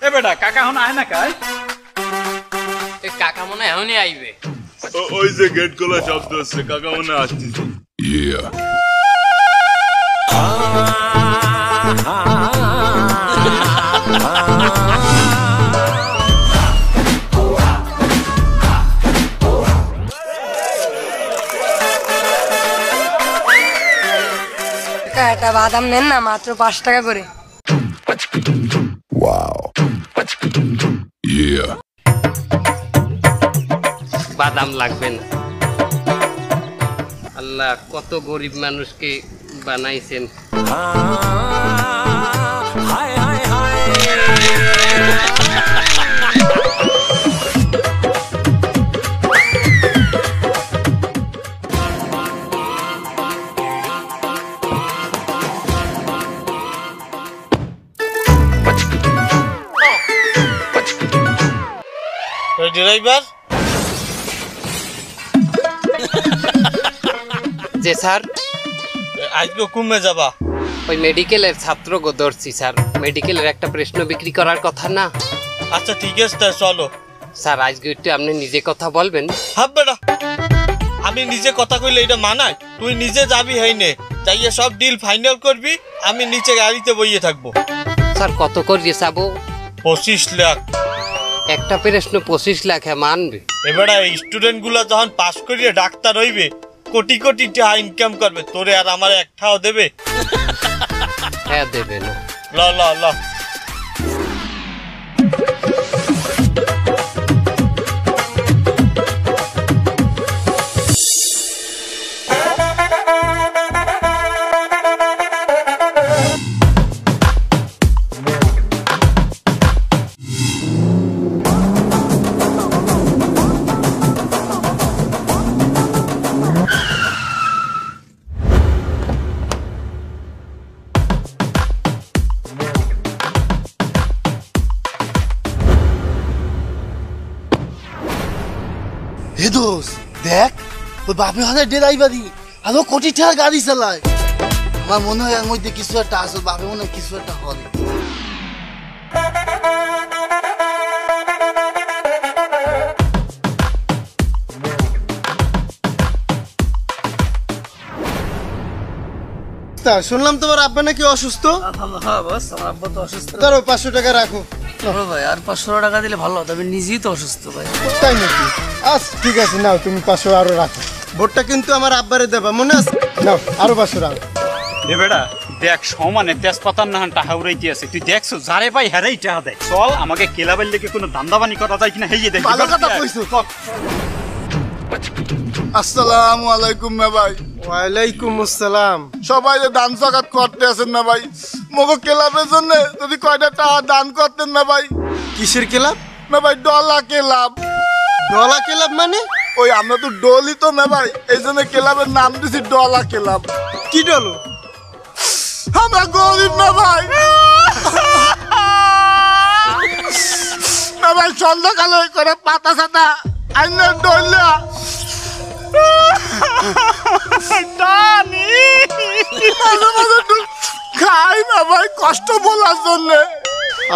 এ বেটা কাকা হন আয় না কাই এ কাকা মনে এখনই আইবে ওই যে গেট খোলা শব্দ হচ্ছে কাকা মনে আসতেছে একটা বাদাম নেন না মাত্র 5 টাকা করে বাদাম লাগবে না আল্লাহ কত গরিব মানুষকে বানাইছেন ড্রাইভার যে স্যার আজকে কমে যাবা ওই মেডিকেলের ছাত্র গো ধরছি স্যার মেডিকেলের একটা প্রশ্ন বিক্রি করার কথা না আচ্ছা ঠিক আছে তাই চলো স্যার আজকে একটু আপনি নিজে কথা বলবেন হাব বেটা আমি নিজে কথা কইলে এটা মানায় তুই নিজে যাবি হইনে যাইয়ে সব ডিল ফাইনাল করবি আমি নিচে গাড়িতে বইয়ে থাকবো স্যার কত করিয়ে চাবো 25 লাখ একটা প্রশ্ন 25 লাখ মানবে এবারে স্টুডেন্ট গুলা যখন পাস করিয়ে ডাক্তার হইবে কোটি কোটি টাকা ইনকাম করবে তোরে আর আমার একটাও দেবে হ্যাঁ দেবে না ল ল ল হে দোস দেখ ওই বাপে হাজার ড্রাইভারি আরো কোটি টাকার গাড়ি চালায় আমার মনে হয় এর মধ্যে কিছু একটা আসল বাপে মনে হয় কিছু একটা হবে শুনলাম তোমার আব্বা নাকি অসুস্থ হ্যাঁ বস আমার আব্বা তো অসুস্থ ধরো 500 টাকা রাখো ভাই আর 500 টাকা দিলে ভালো হতো আমি নিজেই তো অসুস্থ ভাই তাই নাকি আচ্ছা ঠিক আছে নাও তুমি 500 আরো রাখো ভোটটা কিন্তু আমার আব্বারে দেবা মনে আছে নাও আরো 500 রাখো এ বেটা দেখ সমানে তেজপাতার নাহান টাকা উড়াইতে আছে তুই দেখছো যারে ভাই হেরাই টাকা দেয় চল আমাকে কেলাবেল লেগে কোনো দান্দাবানি করা যায় কিনা হেইয়ে দেখ ভালো কথা কইছো আসসালামু আলাইকুম না ভাই ওয়ালাইকুম আসসালাম সবাই যে দান সকাত করতে আছেন না ভাই মগো ক্লাবের জন্য যদি কয়টা টাকা দান করতেন না ভাই কিসের ক্লাব না ভাই ডলা ক্লাব ডলা ক্লাব মানে ওই আমরা তো ডলি তো না ভাই এই জন্য ক্লাবের নাম দিছি ডলা ক্লাব কি ডলো আমরা গরিব না ভাই না ভাই সন্ধ্যাকালে করে পাতা সাতা আইনা ডলা খাই না ভাই কষ্ট বলার জন্য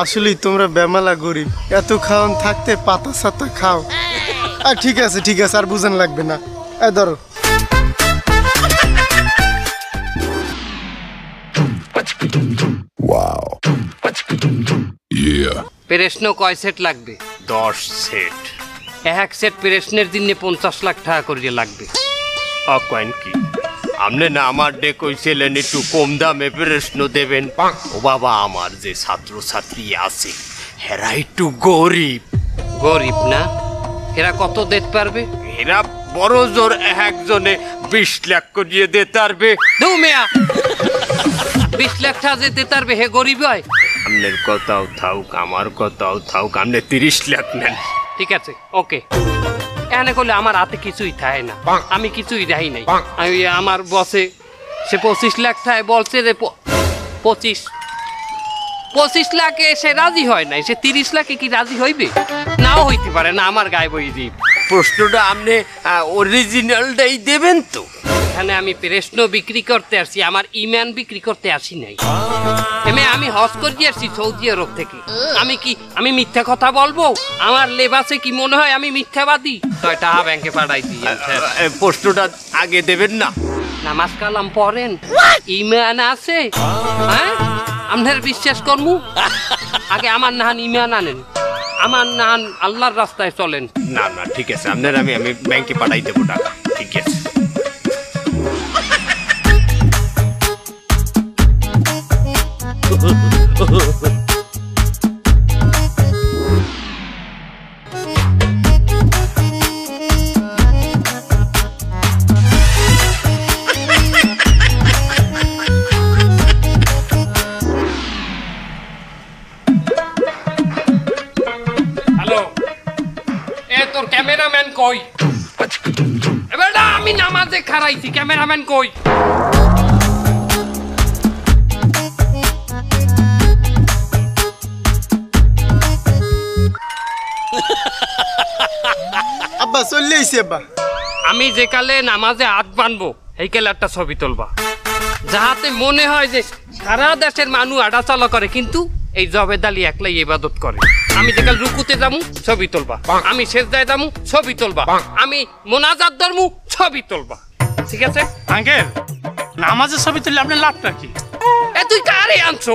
আসলে তোমরা বেমালা গরিব এত খাওয়ান থাকতে পাতা সাতা খাও আর ঠিক আছে আর বুঝান লাগবে না এই ধরো প্রশ্ন কয় সেট লাগবে 10 সেট এক সেট প্রশ্নের দিনে 50 লাখ টাকা করিয়ে লাগবে কয়েন কি আমনে না আমার ডে কইছিলেন একটু কম দামে প্রশ্ন দেবেন ও বাবা আমার যে ছাত্র ছাত্রী আছে হেরা একটু গরিব গরিব না এরা কত দিতে পারবে এরা বড় জোর একজনে 20 লাখ করিয়ে দিতে পারবে দু মিয়া 20 লাখ টাকা দিতে পারবে হে গরিব হয় আমনের কথাও থাউক আমার কথাও থাউক আমনে 30 লাখ নেন ঠিক আছে ওকে এখানে করলে আমার হাতে কিছুই থাকে না আমি কিছুই দেই নাই আমি আমার বসে সে 25 লাখ টাকা বলছে যে 25 লাখে সে রাজি হয় নাই সে 30 লাখে কি রাজি হইবে নাও হইতে পারে না আমার গায়ে বই দিব প্রশ্নটা আপনি অরিজিনালটাই দেবেন তো এখানে আমি প্রশ্ন বিক্রি করতে আসছি আমার ইমান বিক্রি করতে আসি নাই এমে হ্যাঁ আমি হজ করে আসছি সৌদি আরব থেকে। আমি মিথ্যা কথা বলবো? আমার লেবাসে কি মনে হয় আমি মিথ্যাবাদী? তো টাকা ব্যাংকে পাঠাই দিই। প্রশ্নটা আগে দেবেন না? নামাজ কালাম পড়েন, ইমান আছে? হ্যাঁ আপনার বিশ্বাস করমু? আগে আমার নাহান ইমান আনেন, আমার নাহান আল্লাহর রাস্তায় চলেন। না না ঠিক আছে, আপনার আমি ব্যাংকে পাঠাই দেবো টাকা, ঠিক আছে। হ্যালো, এ তোর ক্যামেরাম্যান কই? এবার আমি নামাজে খারাইছি, ক্যামেরাম্যান কই? আব্বা চলে আইছি আব্বা। আমি যে কালে নামাজে হাত বানবো এই কালে একটা ছবি তুলবা, যাহাতে মনে হয় যে সারা দেশের মানুষ আড়াচলা করে কিন্তু এই জবেদ আলী একলাই ইবাদত করে। আমি যে কাল রুকুতে যামু ছবি তুলবা, আমি সেজদায় যামু ছবি তুলবা, আমি মোনাজাত ধরমু ছবি তুলবা, ঠিক আছে? আঙ্কেল নামাজের ছবি তুললে আপনার লাভটা কি? এ তুই কারে আনছো?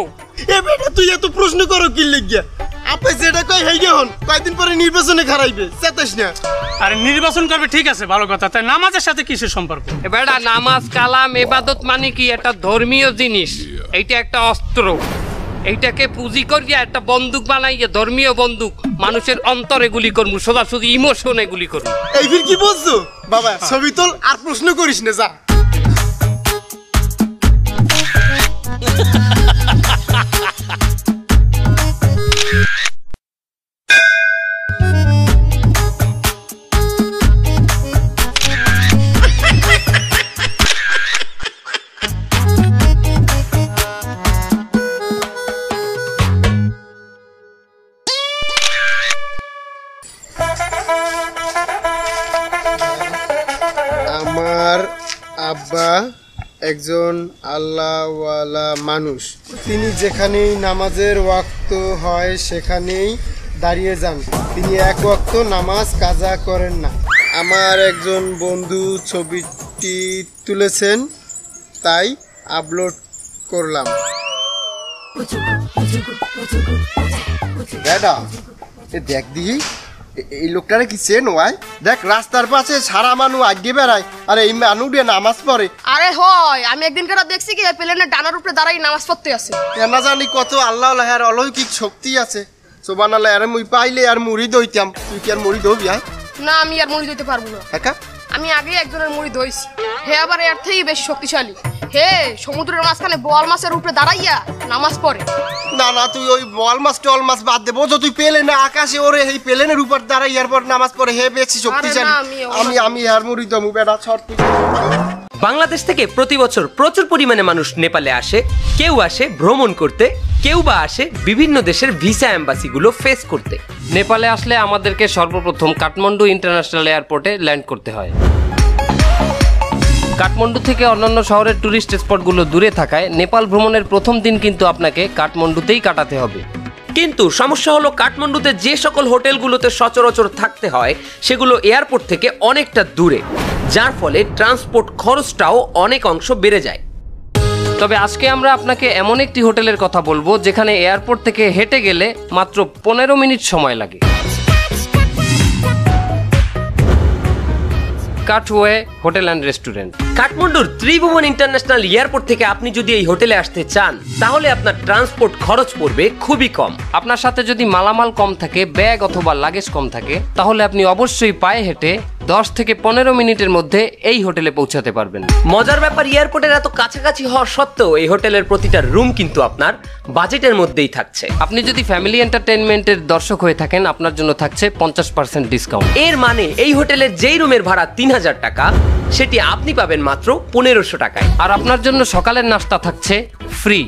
এ বেটা তুই এত প্রশ্ন করো কি লিখিয়া? আপনি যেটা কই হেগে হন, কয়দিন পরে নির্বাচনে খারাইবে, চেতাস না। আরে নির্বাচন করবে ঠিক আছে, ভালো কথা, তাই নামাজের সাথে কিসের সম্পর্ক? এবার নামাজ কালাম ইবাদত মানে কি? একটা ধর্মীয় জিনিস, এইটা একটা অস্ত্র। এইটাকে পুঁজি করিয়া একটা বন্দুক বানাইয়া, ধর্মীয় বন্দুক, মানুষের অন্তরে গুলি করবো, সোজাসুজি ইমোশনে গুলি করবো। এই ফির কি বলছো বাবা? ছবি তোল আর প্রশ্ন করিস না, যা। আমার আব্বা একজন আল্লাহওয়ালা মানুষ। তিনি যেখানেই নামাজের ওয়াক্ত হয় সেখানেই দাঁড়িয়ে যান। তিনি এক ওয়াক্ত নামাজ কাজা করেন না। আমার একজন বন্ধু ছবিটি তুলেছেন, তাই আপলোড করলাম। দাদা এ দেখ দিহি এই লোকটারে কি চেন ওয়াই? দেখ রাস্তার পাশে সারা মানুষ আগে বেড়ায় আর এই মানুষ দিয়ে নামাজ পড়ে। আরে হয়, আমি একদিন কেন দেখছি কি প্লেনের ডানার উপরে দাঁড়াই নামাজ পড়তে আছে। না জানি কত আল্লাহ আর অলৌকিক শক্তি আছে। সোবানাল্লাহ আরে মুই পাইলে আর মুড়ি দইতাম। তুই কি আর মুড়ি দবি? না আমি আর মুড়ি দিতে পারবো না। একা আমি আগে একজনের মুড়ি দইছি, হে আবার এর থেকেই বেশি শক্তিশালী। হে সমুদ্রের মাঝখানে বোয়াল মাছের উপরে দাঁড়াইয়া নামাজ পড়ে। না না তুই ওই বল মাছ টল মাছ বাদ দে, বোঝো তুই প্লেনে আকাশে ওরে এই প্লেনের উপর দাঁড়াই এরপর নামাজ পড়ে, হে বেশি শক্তিশালী। আমি আর মুড়ি দমু বেড়া ছট। বাংলাদেশ থেকে প্রতি বছর প্রচুর পরিমাণে মানুষ নেপালে আসে। কেউ আসে ভ্রমণ করতে, কেউ বা আসে বিভিন্ন দেশের ভিসা এম্বাসিগুলো ফেস করতে। নেপালে আসলে আমাদেরকে সর্বপ্রথম কাঠমান্ডু ইন্টারন্যাশনাল এয়ারপোর্টে ল্যান্ড করতে হয়। কাঠমান্ডু থেকে অন্যান্য শহরের টুরিস্ট স্পটগুলো দূরে থাকায় নেপাল ভ্রমণের প্রথম দিন কিন্তু আপনাকে কাঠমান্ডুতেই কাটাতে হবে। কিন্তু সমস্যা হলো কাঠমান্ডুতে যে সকল হোটেলগুলোতে সচরাচর থাকতে হয় সেগুলো এয়ারপোর্ট থেকে অনেকটা দূরে, যার ফলে ট্রান্সপোর্ট খরচটাও অনেক অংশ বেড়ে যায়। তবে আজকে আমরা আপনাকে এমন একটি হোটেলের কথা বলবো যেখানে এয়ারপোর্ট থেকে হেঁটে গেলে মাত্র 15 মিনিট সময় লাগে। Kathway hotel and restaurant. কাঠমান্ডুর ত্রিভুবন ইন্টারন্যাশনাল এয়ারপোর্ট থেকে আপনি যদি এই হোটেলে আসতে চান তাহলে আপনার ট্রান্সপোর্ট খরচ পড়বে খুবই কম। আপনার সাথে যদি মালামাল কম থাকে, ব্যাগ অথবা লাগেজ কম থাকে, তাহলে আপনি অবশ্যই পায়ে হেঁটে 10 থেকে 15 মিনিটের মধ্যে এই হোটেলে পৌঁছাতে পারবেন। মজার ব্যাপার, এয়ারপোর্টের এত কাছাকাছি হওয়া সত্ত্বেও এই হোটেলের প্রতিটা রুম কিন্তু আপনার বাজেটের মধ্যেই থাকছে। আপনি যদি ফ্যামিলি এন্টারটেইনমেন্টের দর্শক হয়ে থাকেন আপনার জন্য থাকছে 50% ডিসকাউন্ট। এর মানে এই হোটেলের যেই রুমের ভাড়া 3000 টাকা সেটি আপনি পাবেন মাত্র 1500 টাকায়। আর আপনার জন্য সকালের নাস্তা থাকছে ফ্রি।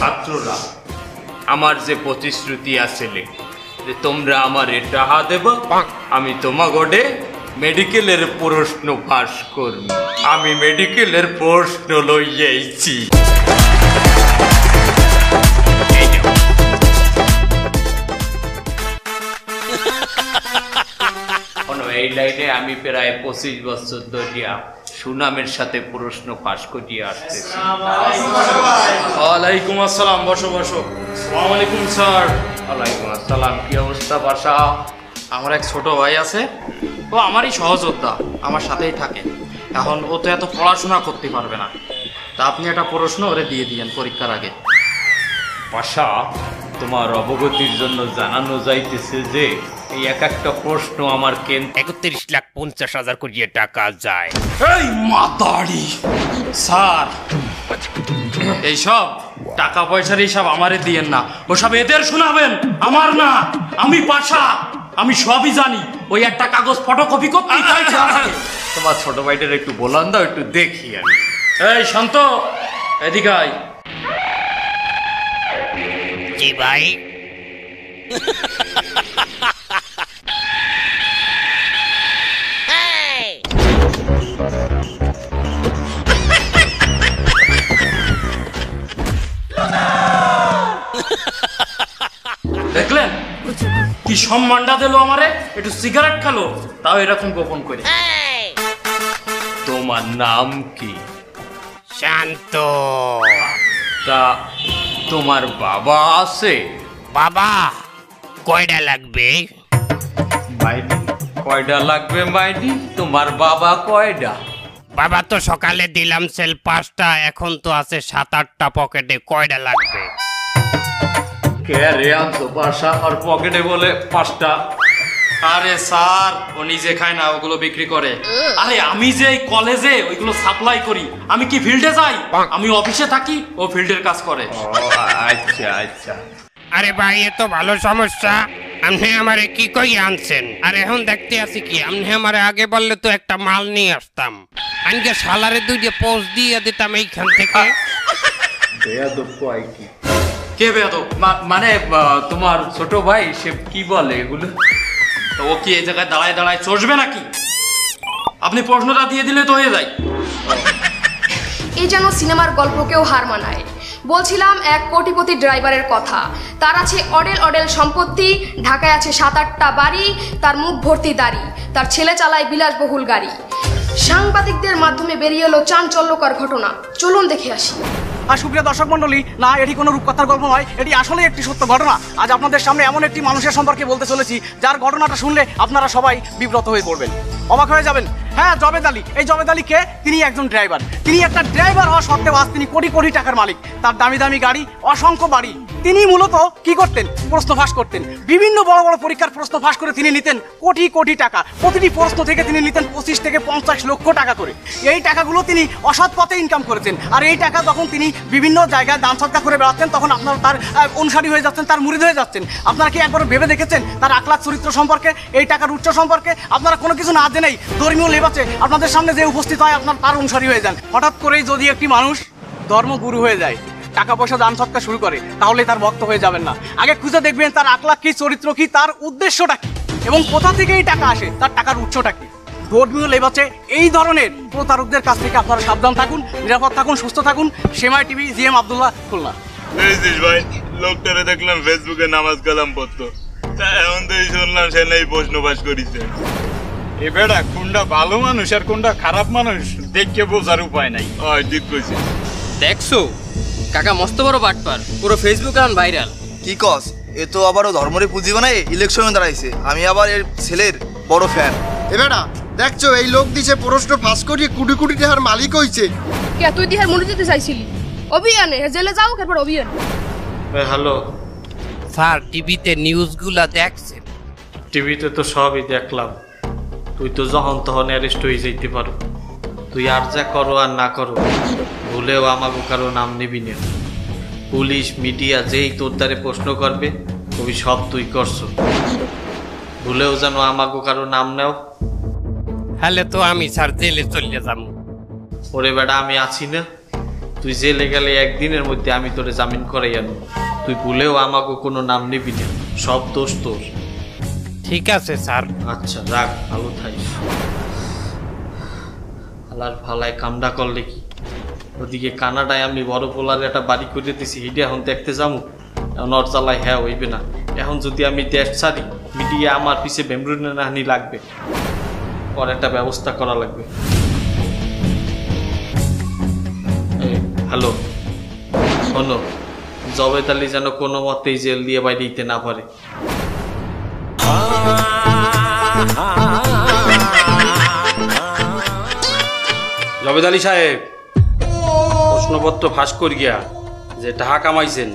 ছাত্ররা, আমার যে প্রতিশ্রুতি আছিল যে তোমরা আমারে টাকা দেবা, আমি তোমাগোডে মেডিকেলের প্রশ্ন ফাঁস করব। আমি মেডিকেলের প্রশ্ন লইয়াইছি। এই লাইনে আমি প্রায় 25 বছর ধরিয়া সুনামের সাথে প্রশ্ন ফাঁস করিয়া আসতেছি। ওয়ালাইকুম আসসালাম, বসো বসো। আসসালামু আলাইকুম স্যার। ওয়ালাইকুম আসসালাম, কি অবস্থা বাসা? আমার এক ছোট ভাই আছে, ও আমারই সহযোদ্ধা, আমার সাথেই থাকে। এখন ও তো এত পড়াশোনা করতে পারবে না, তা আপনি একটা প্রশ্ন ওরে দিয়ে দিয়েন পরীক্ষার আগে। বাসা, তোমার অবগতির জন্য জানানো যাইতেছে যে এই এক একটা প্রশ্ন আমার 31,50,000 কোটি টাকা যায়। এই মাতাড়ি স্যার, এইসব টাকা পয়সার হিসাব আমারে দিয়েন না, ওসব এদের শোনাবেন, আমার না। আমি পাশা, আমি সবই জানি। ওই একটা কাগজ ফটোকপি করতে তোমার ছোট ভাইটার একটু বলান দাও, একটু দেখি আমি। এই শান্ত, এদিকে আয়। জি ভাই। দেখলেন কি সম্মানটা দিল আমারে? একটু সিগারেট খেলো, তাও এরকম গোপন করে। তোমার নাম কি? শান্ত। তা তোমার বাবা আছে? বাবা কয়টা লাগবে? মাইনি কয়টা লাগবে? মাইনি তোমার বাবা কয়টা? বাবা তো সকালে দিলাম সেল 5টা, এখন তো আছে 7-8টা পকেটে, কয়টা লাগবে? কে রে আনতো বাসা আর পকেটে বলে 5টা? আরে স্যার, ও নিজে খায় না, ওগুলো বিক্রি করে। আরে আমি যে এই কলেজে ওইগুলো সাপ্লাই করি, আমি কি ফিল্ডে যাই? আমি অফিসে থাকি, ও ফিল্ডের কাজ করে। আচ্ছা আচ্ছা। আরে ভাই, এ তো ভালো সমস্যা। আপনি আমারে কি কই আনছেন? আর এখন দেখতে আছি কি, আপনি আমারে আগে বললে তো একটা মাল নিয়ে আসতাম। আজকে শালারে 2টা পোস্ট দিয়ে দিতাম এইখান থেকে। বেয়াদব কয় কি? কে বেয়াদব? মানে তোমার ছোট ভাই, সে কি বলে এগুলো? তো ও কি এই জায়গায় দাঁড়ায় দাঁড়ায় চষবে নাকি? আপনি প্রশ্নটা দিয়ে দিলে তো হয়ে যায়। এই যেন সিনেমার গল্পকেও হার মানায়। বলছিলাম এক কোটিপতি ড্রাইভারের কথা। তার আছে অডেল অডেল সম্পত্তি, ঢাকায় আছে 7-8টা বাড়ি, তার মুখ ভর্তি দাড়ি, তার ছেলে চালায় বিলাসবহুল গাড়ি। সাংবাদিকদের মাধ্যমে বেরিয়ে এলো চাঞ্চল্যকর ঘটনা, চলুন দেখে আসি। আর সুপ্রিয় দর্শক মণ্ডলী, না এটি কোনো রূপকথার গল্প নয়, এটি আসলে একটি সত্য ঘটনা। আজ আপনাদের সামনে এমন একটি মানুষের সম্পর্কে বলতে চলেছি, যার ঘটনাটা শুনলে আপনারা সবাই বিব্রত হয়ে পড়বেন, অবাক হয়ে যাবেন। হ্যাঁ, জবেদ আলী। এই জবেদ আলী কে? তিনি একজন ড্রাইভার। তিনি একটা ড্রাইভার হওয়া সত্ত্বেও আজ তিনি কোটি কোটি টাকার মালিক। তার দামি দামি গাড়ি, অসংখ্য বাড়ি। তিনি মূলত কি করতেন? প্রশ্ন ফাঁস করতেন। বিভিন্ন বড় বড় পরীক্ষার প্রশ্ন ফাঁস করে তিনি নিতেন কোটি কোটি টাকা। প্রতিটি প্রশ্ন থেকে তিনি নিতেন 25 থেকে 50 লক্ষ টাকা করে। এই টাকাগুলো তিনি অসৎ পথে ইনকাম করেছেন। আর এই টাকা যখন তিনি বিভিন্ন জায়গায় দান সৎকার করে বেড়াচ্ছেন, তখন আপনারা তার অনুসারী হয়ে যাচ্ছেন, তার মুরিদ হয়ে যাচ্ছেন। আপনারা কি একবার ভেবে দেখেছেন তার আখলাক চরিত্র সম্পর্কে, এই টাকার উৎস সম্পর্কে? আপনারা কোনো কিছু না জেনেই ধর্মীয় লেবাসে আপনাদের সামনে যে উপস্থিত হয়, আপনার তার অনুসারী হয়ে যান। হঠাৎ করেই যদি একটি মানুষ ধর্মগুরু হয়ে যায়, টাকা পয়সা দান সৎকার শুরু করে, তাহলে তার ভক্ত হয়ে যাবেন না। আগে খুঁজে দেখবেন তার আখলাক কি, চরিত্র কি, তার উদ্দেশ্যটা কি, এবং কোথা থেকে এই টাকা আসে, তার টাকার উৎসটা কি। ধর্মীয় লেবাসে এই ধরনের প্রতারকদের কাছ থেকে আপনারা সাবধান থাকুন, নিরাপদ থাকুন, সুস্থ থাকুন। সেমাই টিভি, জিএম আব্দুল্লাহ, খুলনা। ভাই, লোকটারে দেখলাম ফেসবুকে নামাজ কালাম পড়তো, তা এখন তো শুনলাম সে নাই প্রশ্ন ফাঁস করিছে। এ বেড়া, কোনটা ভালো মানুষ আর কোনটা খারাপ মানুষ দেখে বোঝার উপায় নাই। ঠিক কইছি। দেখছো কাকা মস্ত বড় বাটপার, পুরো ফেসবুক এখন ভাইরাল। কি কস? এ তো আবারও ধর্মরে পুঁজি বানায় ইলেকশনে দাঁড়াইছে। আমি আবার এর ছেলের বড় ফ্যান। এবারে দেখছো এই লোক দিছে প্রশ্ন ফাঁস করিয়ে কোটি কোটি টাকার মালিক হইছে। কে তুই দিহার মনে দিতে চাইছিলি? অভিযানে জেলে যাও, তারপর অভিযান। হ্যালো স্যার, টিভিতে নিউজগুলা দেখছেন? টিভিতে তো সবই দেখলাম। তুই তো যখন তখন অ্যারেস্ট হয়ে যাইতে পারো। তুই আর যা করো আর না করো, ভুলেও আমাকে কারো নাম নিবি না। পুলিশ, মিডিয়া যেই তোর দ্বারে প্রশ্ন করবে, কবি সব তুই করছো। ভুলেও যেন আমাকে কারো নাম নেও। হলে তো আমি স্যার জেলে চলে যাবো। ওরে বেটা, আমি আছি না? তুই জেলে গেলে একদিনের মধ্যে আমি তোরে জামিন করাই আনবো। তুই ভুলেও আমাকে কোনো নাম নিবি না, সব দোষ তোর। ঠিক আছে স্যার। আচ্ছা রাখ, ভালো থাকিস। আলার ভালায় কামডা করলে কি, ওদিকে কানাডায় আমি বড় পোলার একটা বাড়ি করে দিছি, এটা এখন দেখতে যাবো। এখন ওর চালায় হ্যাঁ হইবে না। এখন যদি আমি দেশ ছাড়ি, মিডিয়া আমার পিছে বেমরুনে নাহানি লাগবে, ওর একটা ব্যবস্থা করা লাগবে। হ্যালো, শোনো, জবেদ আলী যেন কোনো মতেই জেল দিয়ে বাইরে দিতে না পারে। জবেদ আলী সাহেব, প্রশ্নপত্র ফাঁস করি গিয়া যে টাকা কামাইছেন,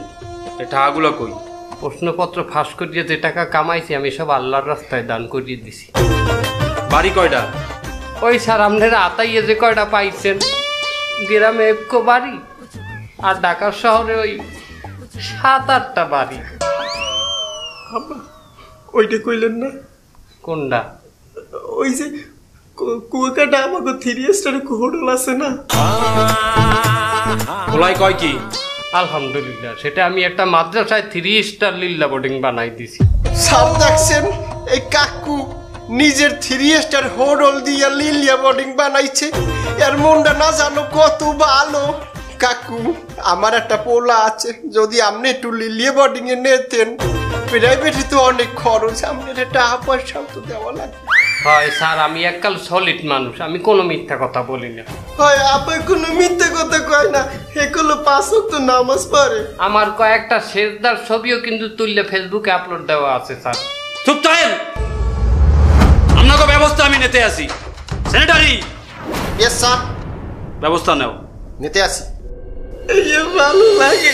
এই টাকাগুলো কই? প্রশ্নপত্র ফাঁস করিয়ে যে টাকা কামাইছি আমি সব আল্লাহর রাস্তায় দান করিয়ে দিছি। বাড়ি কয়টা? ওই স্যার আপনারা আতাইয়ে যে কয়টা পাইছেন, গ্রামে একো বাড়ি, আর ঢাকা শহরে ওই 7-8টা বাড়ি। ওইটা কইলেন না? কোনটা? ওই যে কুয়াকাটা আমাকে 3 স্টার হোটেল আছে না, ওলাই কয় কি? আলহামদুলিল্লাহ, সেটা আমি একটা মাদ্রাসায় 3 স্টার লিল্লা বোর্ডিং বানাই দিছি। স্যার দেখছেন, এই কাকু নিজের 3 স্টার হোটেল দিয়ে লিলিয়া বোর্ডিং বানাইছে। এর মনটা না জানো কত ভালো। কাকু, আমার একটা পোলা আছে, যদি আপনি একটু লিলিয়া বোর্ডিং এ নিতেন, প্রাইভেটে তো অনেক খরচ, আপনার একটা পয়সাও তো দেওয়া লাগে। হয় স্যার, আমি এককাল সলিড মানুষ, আমি কোনো মিথ্যা কথা বলি না। হয় আপনি কোনো মিথ্যা কথা কয় না, এগুলো 5 ওয়াক্ত নামাজ পড়ে। আমার কয়েকটা সেজদার ছবিও কিন্তু তুললে ফেসবুকে আপলোড দেওয়া আছে স্যার। চুপ থাকেন, আপনাকে ব্যবস্থা আমি নিতে আসি। সেক্রেটারি, ইয়েস স্যার, ব্যবস্থা নেও। নিতে আসি। এই ভালো লাগে।